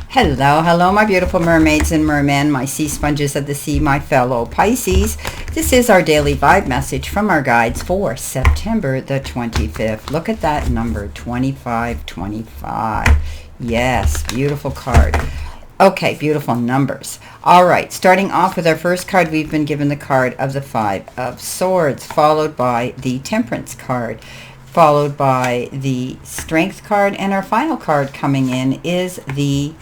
Hello, hello, my beautiful mermaids and mermen, my sea sponges of the sea, my fellow Pisces. This is our daily vibe message from our guides for September the 25th. Look at that number, 2525. Yes, beautiful card. Okay, beautiful numbers. All right, starting off with our first card, we've been given the card of the Five of Swords, followed by the Temperance card, followed by the Strength card, and our final card coming in is the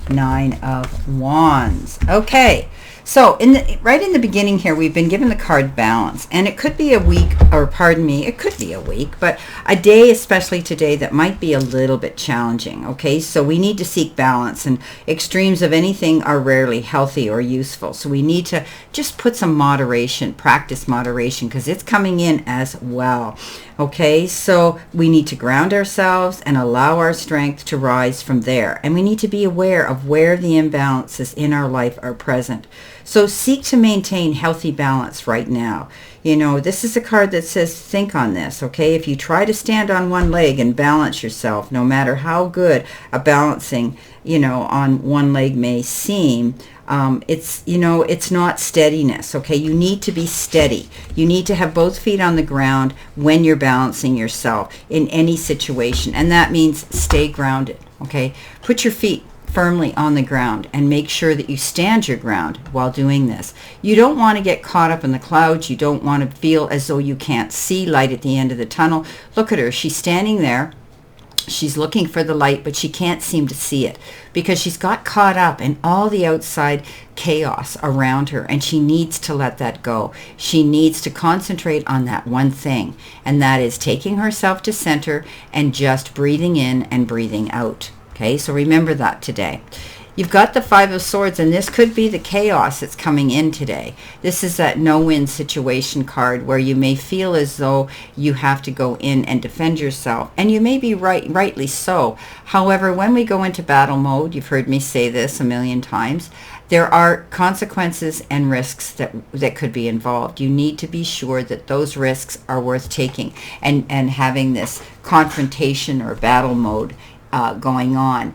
Nine of Wands. Okay, so right in the beginning here, we've been given the card Balance, and it could be a week, or pardon me, it could be a week, but a day, especially today, that might be a little bit challenging. Okay, so we need to seek balance, and extremes of anything are rarely healthy or useful. So we need to just put some moderation, practice moderation, because it's coming in as well. Okay, so we need to ground ourselves and allow our strength to rise from there. And we need to be aware of where the imbalances in our life are present. So seek to maintain healthy balance right now. You know, this is a card that says think on this, okay? If you try to stand on one leg and balance yourself, no matter how good a balancing, on one leg may seem, it's not steadiness, okay? You need to be steady. You need to have both feet on the ground when you're balancing yourself in any situation. And that means stay grounded, okay? Put your feet firmly on the ground and make sure that you stand your ground while doing this. You don't want to get caught up in the clouds. You don't want to feel as though you can't see light at the end of the tunnel. Look at her. She's standing there. She's looking for the light, but she can't seem to see it because she's got caught up in all the outside chaos around her, and she needs to let that go. She needs to concentrate on that one thing, and that is taking herself to center and just breathing in and breathing out. Okay, so remember that today. You've got the Five of Swords, and this could be the chaos that's coming in today. This is that no-win situation card where you may feel as though you have to go in and defend yourself, and you may be rightly so. However, when we go into battle mode, you've heard me say this a million times, there are consequences and risks that could be involved. You need to be sure that those risks are worth taking and having this confrontation or battle mode going on.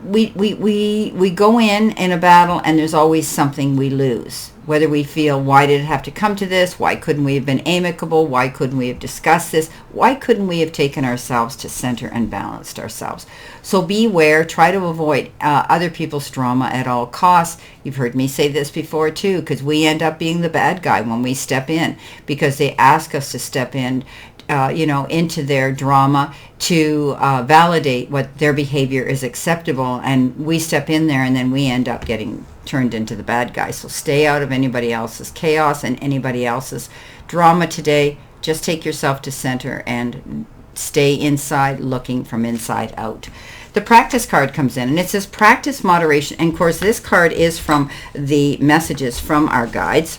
We go in a battle, and there's always something we lose. Whether we feel, why did it have to come to this? Why couldn't we have been amicable? Why couldn't we have discussed this? Why couldn't we have taken ourselves to center and balanced ourselves? So beware. Try to avoid other people's drama at all costs. You've heard me say this before too, because we end up being the bad guy when we step in, because they ask us to step in into their drama to validate what their behavior is acceptable, and we step in there, and then we end up getting turned into the bad guy. So stay out of anybody else's chaos and anybody else's drama today. Just take yourself to center and stay inside, looking from inside out. The Practice card comes in, and it says practice moderation. And of course, this card is from the messages from our guides.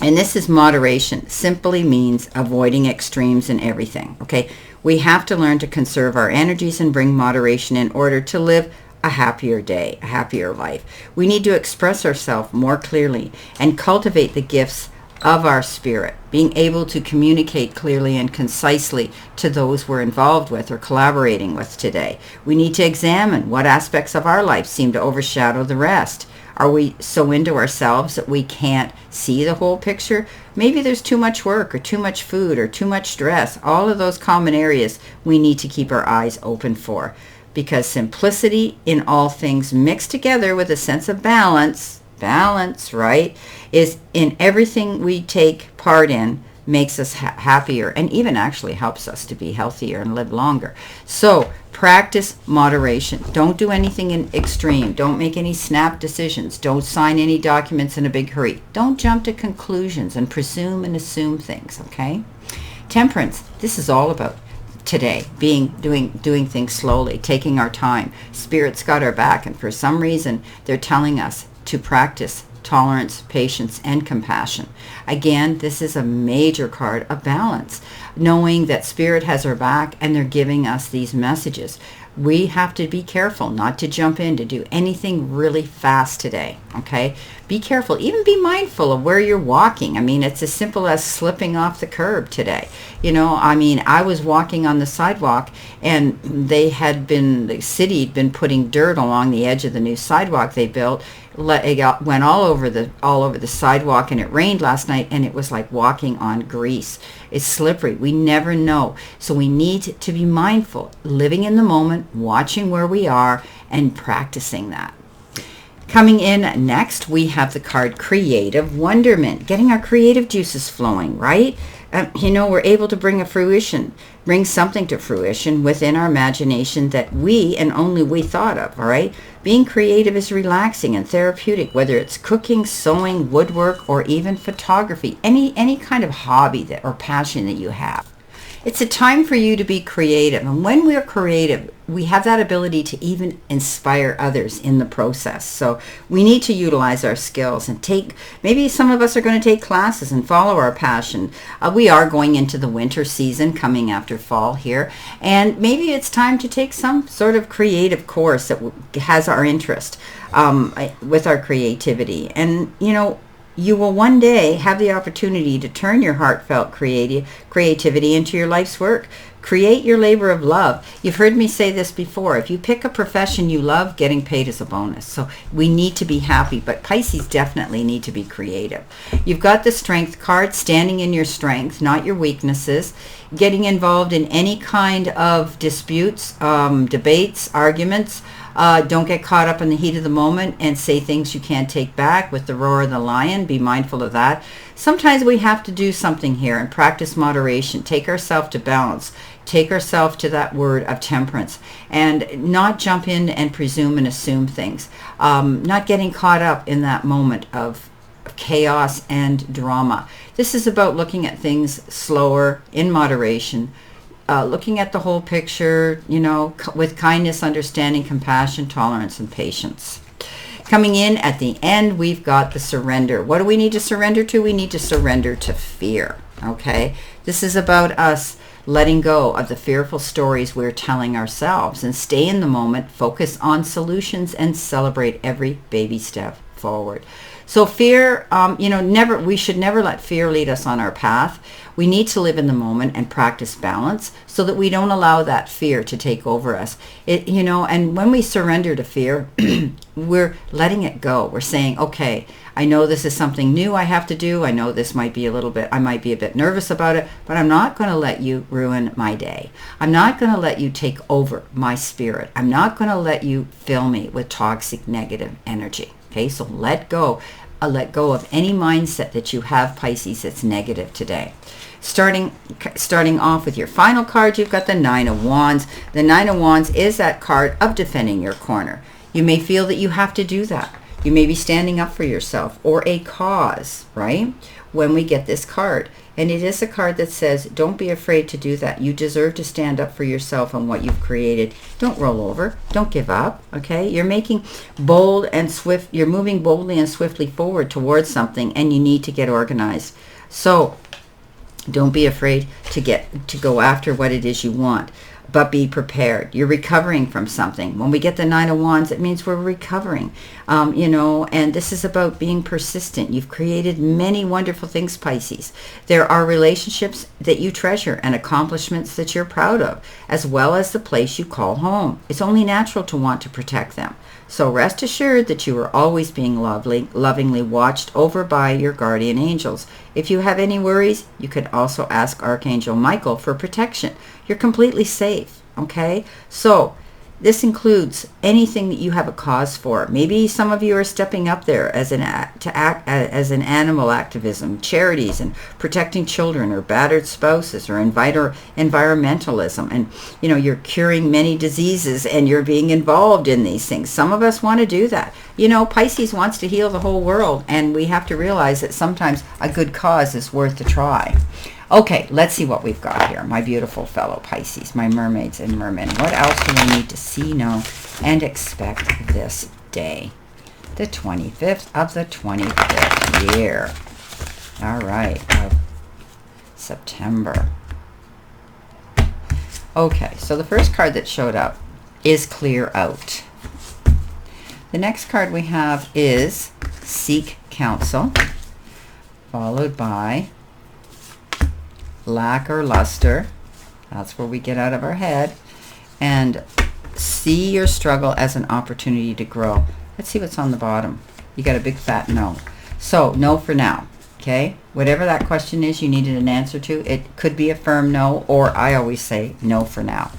And this is moderation. Simply means avoiding extremes in everything, okay? We have to learn to conserve our energies and bring moderation in order to live a happier day, a happier life. We need to express ourselves more clearly and cultivate the gifts of our spirit, being able to communicate clearly and concisely to those we're involved with or collaborating with today. We need to examine what aspects of our life seem to overshadow the rest. Are we so into ourselves that we can't see the whole picture? Maybe there's too much work or too much food or too much stress. All of those common areas we need to keep our eyes open for, because simplicity in all things mixed together with a sense of balance, right, is in everything we take part in, makes us happier and even actually helps us to be healthier and live longer. So practice moderation. Don't do anything in extreme. Don't make any snap decisions. Don't sign any documents in a big hurry. Don't jump to conclusions and presume and assume things, okay? Temperance, this is all about today, doing things slowly, taking our time. Spirit's got our back, and for some reason they're telling us to practice tolerance, patience, and compassion. Again, this is a major card of balance, knowing that Spirit has our back and they're giving us these messages. We have to be careful not to jump in to do anything really fast today, okay? Be careful. Even be mindful of where you're walking. I mean, it's as simple as slipping off the curb today. You know, I mean, I was walking on the sidewalk, and the city had been putting dirt along the edge of the new sidewalk they built. It went all over the sidewalk, and it rained last night, and it was like walking on grease. It's slippery. We never know. So we need to be mindful, living in the moment, watching where we are, and practicing that. Coming in next, we have the card Creative Wonderment, getting our creative juices flowing, right? You know, we're able to bring something to fruition within our imagination that we and only we thought of, all right? Being creative is relaxing and therapeutic, whether it's cooking, sewing, woodwork, or even photography, any kind of hobby or passion that you have. It's a time for you to be creative. And when we're creative, we have that ability to even inspire others in the process. So we need to utilize our skills and maybe some of us are going to take classes and follow our passion. We are going into the winter season coming after fall here. And maybe it's time to take some sort of creative course that has our interest with our creativity. And, you know, you will one day have the opportunity to turn your heartfelt creativity into your life's work. Create your labor of love. You've heard me say this before. If you pick a profession you love, getting paid is a bonus. So we need to be happy, but Pisces definitely need to be creative. You've got the Strength card, standing in your strength, not your weaknesses. Getting involved in any kind of disputes, debates, arguments. Don't get caught up in the heat of the moment and say things you can't take back with the roar of the lion. Be mindful of that. Sometimes we have to do something here and practice moderation. Take ourselves to balance. Take ourselves to that word of temperance and not jump in and presume and assume things. Not getting caught up in that moment of chaos and drama. This is about looking at things slower, in moderation, looking at the whole picture, you know, with kindness, understanding, compassion, tolerance, and patience. Coming in at the end, we've got the surrender. What do we need to surrender to? We need to surrender to fear, okay? This is about us letting go of the fearful stories we're telling ourselves and stay in the moment, focus on solutions, and celebrate every baby step forward. So fear, we should never let fear lead us on our path. We need to live in the moment and practice balance so that we don't allow that fear to take over us. And when we surrender to fear, we're letting it go. We're saying, okay, I know this is something new I have to do. I know this might be I might be a bit nervous about it, but I'm not going to let you ruin my day. I'm not going to let you take over my spirit. I'm not going to let you fill me with toxic, negative energy. Okay, so let go of any mindset that you have, Pisces, that's negative today. Starting off with your final card, you've got the Nine of Wands. The Nine of Wands is that card of defending your corner. You may feel that you have to do that. You may be standing up for yourself or a cause, right? When we get this card. And it is a card that says, don't be afraid to do that. You deserve to stand up for yourself and what you've created. Don't roll over. Don't give up, okay? You're moving boldly and swiftly forward towards something, and you need to get organized. So don't be afraid to go after what it is you want, but be prepared. You're recovering from something. When we get the Nine of Wands, it means we're recovering, and this is about being persistent. You've created many wonderful things, Pisces. There are relationships that you treasure and accomplishments that you're proud of, as well as the place you call home. It's only natural to want to protect them. So rest assured that you are always being lovingly watched over by your guardian angels. If you have any worries, you could also ask Archangel Michael for protection. You're completely safe, okay? So this includes anything that you have a cause for. Maybe some of you are stepping up there as an animal activism, charities, and protecting children or battered spouses or environmentalism. And, you're curing many diseases and you're being involved in these things. Some of us want to do that. Pisces wants to heal the whole world, and we have to realize that sometimes a good cause is worth a try. Okay, let's see what we've got here, my beautiful fellow Pisces, my mermaids and mermen. What else do we need to see, know, and expect this day? The 25th of the 25th year. All right, of September. Okay, so the first card that showed up is clear out. The next card we have is seek counsel, followed by lack or luster. That's where we get out of our head. And see your struggle as an opportunity to grow. Let's see what's on the bottom. You got a big fat no. So no for now. Okay, whatever that question is you needed an answer to, it could be a firm no, or I always say no for now.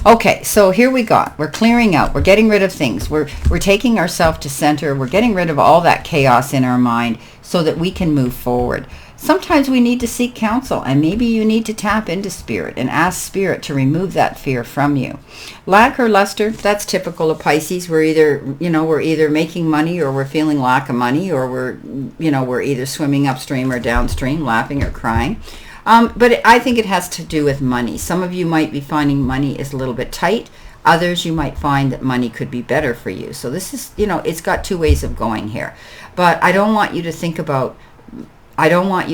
Okay, so here we go. We're clearing out. We're getting rid of things. We're taking ourselves to center. We're getting rid of all that chaos in our mind so that we can move forward. Sometimes we need to seek counsel, and maybe you need to tap into spirit and ask spirit to remove that fear from you. Lack or luster, that's typical of Pisces. We're either making money, or we're feeling lack of money, or we're either swimming upstream or downstream, laughing or crying. But I think it has to do with money. Some of you might be finding money is a little bit tight. Others, you might find that money could be better for you. So this is, it's got two ways of going here. But I don't want you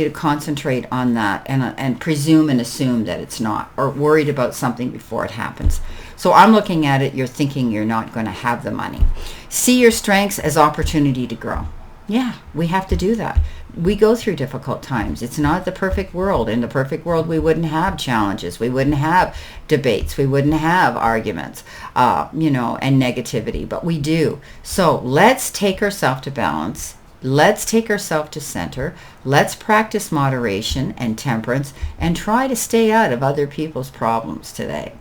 to concentrate on that and presume and assume that it's not, or worried about something before it happens. So I'm looking at it, you're thinking you're not going to have the money. See your strengths as opportunity to grow. Yeah, we have to do that. We go through difficult times. It's not the perfect world. In the perfect world, we wouldn't have challenges. We wouldn't have debates. We wouldn't have arguments, and negativity, but we do. So let's take ourselves to balance. Let's take ourselves to center. Let's practice moderation and temperance and try to stay out of other people's problems today.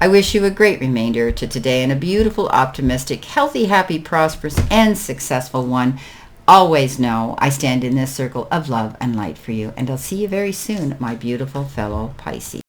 I wish you a great remainder to today and a beautiful, optimistic, healthy, happy, prosperous, and successful one. Always know I stand in this circle of love and light for you, and I'll see you very soon, my beautiful fellow Pisces.